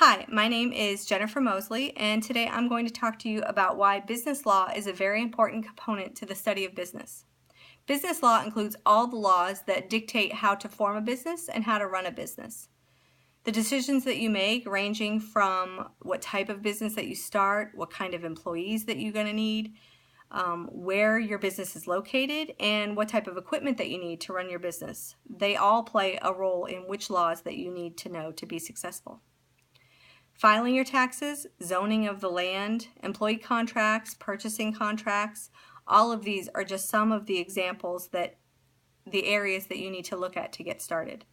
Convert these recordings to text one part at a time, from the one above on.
Hi, my name is Jennifer Mosley, and today I'm going to talk to you about why business law is a very important component to the study of business. Business law includes all the laws that dictate how to form a business and how to run a business. The decisions that you make, ranging from what type of business that you start, what kind of employees that you're going to need, where your business is located, and what type of equipment that you need to run your business. They all play a role in which laws that you need to know to be successful. Filing your taxes, zoning of the land, employee contracts, purchasing contracts, all of these are just some of the examples that the areas that you need to look at to get started.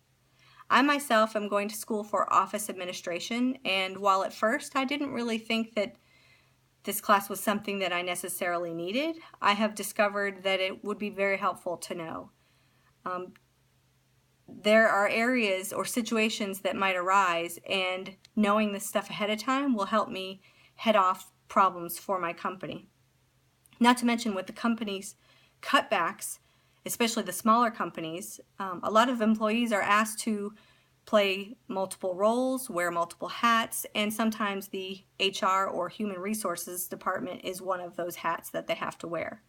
I myself am going to school for office administration, and while at first I didn't really think that this class was something that I necessarily needed, I have discovered that it would be very helpful to know. There are areas or situations that might arise, and knowing this stuff ahead of time will help me head off problems for my company. Not to mention with the company's cutbacks, especially the smaller companies, a lot of employees are asked to play multiple roles, wear multiple hats, and sometimes the HR or Human Resources department is one of those hats that they have to wear.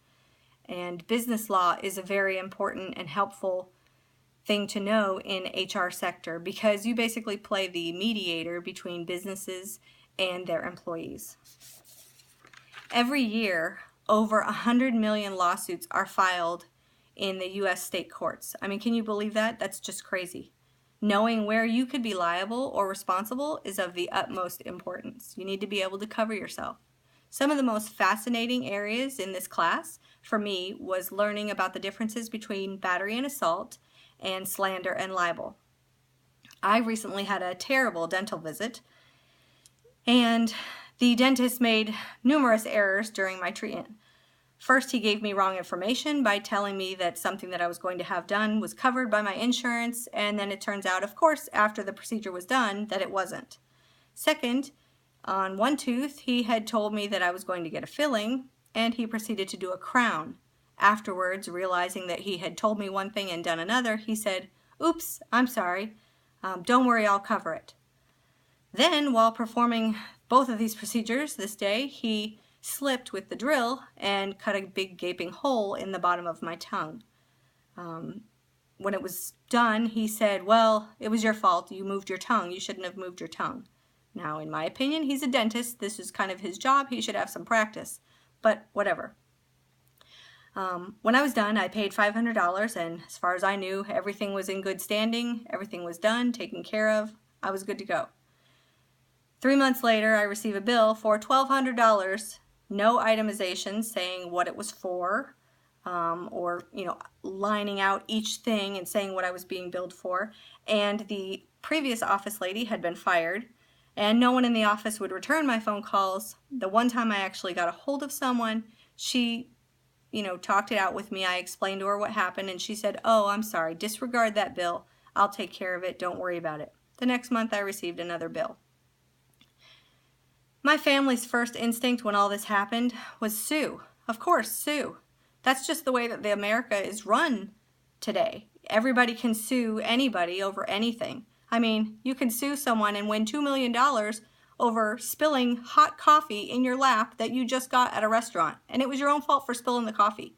And business law is a very important and helpful thing to know in HR sector because you basically play the mediator between businesses and their employees. Every year, over 100 million lawsuits are filed in the U.S. state courts. I mean, can you believe that? That's just crazy. Knowing where you could be liable or responsible is of the utmost importance. You need to be able to cover yourself. Some of the most fascinating areas in this class for me was learning about the differences between battery and assault and slander and libel. I recently had a terrible dental visit, and the dentist made numerous errors during my treatment. First, he gave me wrong information by telling me that something that I was going to have done was covered by my insurance, and then it turns out, of course, after the procedure was done, that it wasn't. Second, on one tooth, he had told me that I was going to get a filling, and he proceeded to do a crown. Afterwards, realizing that he had told me one thing and done another, he said, "Oops, I'm sorry. Don't worry, I'll cover it." Then, while performing both of these procedures this day, he slipped with the drill and cut a big gaping hole in the bottom of my tongue. When it was done, he said, "Well, it was your fault. You moved your tongue. You shouldn't have moved your tongue." Now, in my opinion, he's a dentist. This is kind of his job. He should have some practice, but whatever. When I was done, I paid $500, and as far as I knew, everything was in good standing, everything was done, taken care of, I was good to go. 3 months later, I receive a bill for $1,200, no itemization saying what it was for, or lining out each thing and saying what I was being billed for, and the previous office lady had been fired, and no one in the office would return my phone calls. The one time I actually got a hold of someone, she talked it out with me. I explained to her what happened, and she said, "Oh, I'm sorry, disregard that bill. I'll take care of it. Don't worry about it." The next month, I received another bill. My family's first instinct when all this happened was sue. Of course, sue. That's just the way that the America is run today. Everybody can sue anybody over anything. I mean, you can sue someone and win $2 million over spilling hot coffee in your lap that you just got at a restaurant, and it was your own fault for spilling the coffee.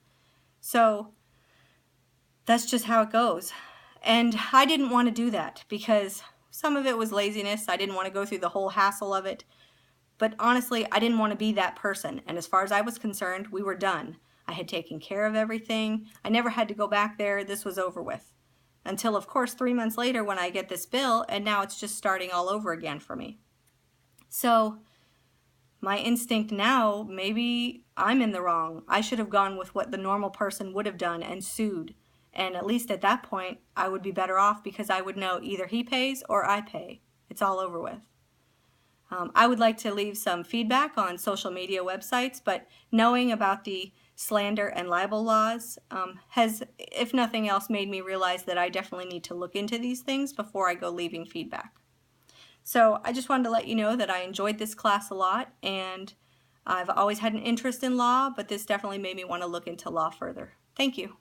So that's just how it goes. And I didn't want to do that because some of it was laziness. I didn't want to go through the whole hassle of it. But honestly, I didn't want to be that person. And as far as I was concerned, we were done. I had taken care of everything. I never had to go back there. This was over with. Until, of course, 3 months later when I get this bill, and now it's just starting all over again for me. So my instinct now, maybe I'm in the wrong. I should have gone with what the normal person would have done and sued. And at least at that point, I would be better off because I would know either he pays or I pay. It's all over with. I would like to leave some feedback on social media websites, but knowing about the slander and libel laws has, if nothing else, made me realize that I definitely need to look into these things before I go leaving feedback. So I just wanted to let you know that I enjoyed this class a lot, and I've always had an interest in law, but this definitely made me want to look into law further. Thank you.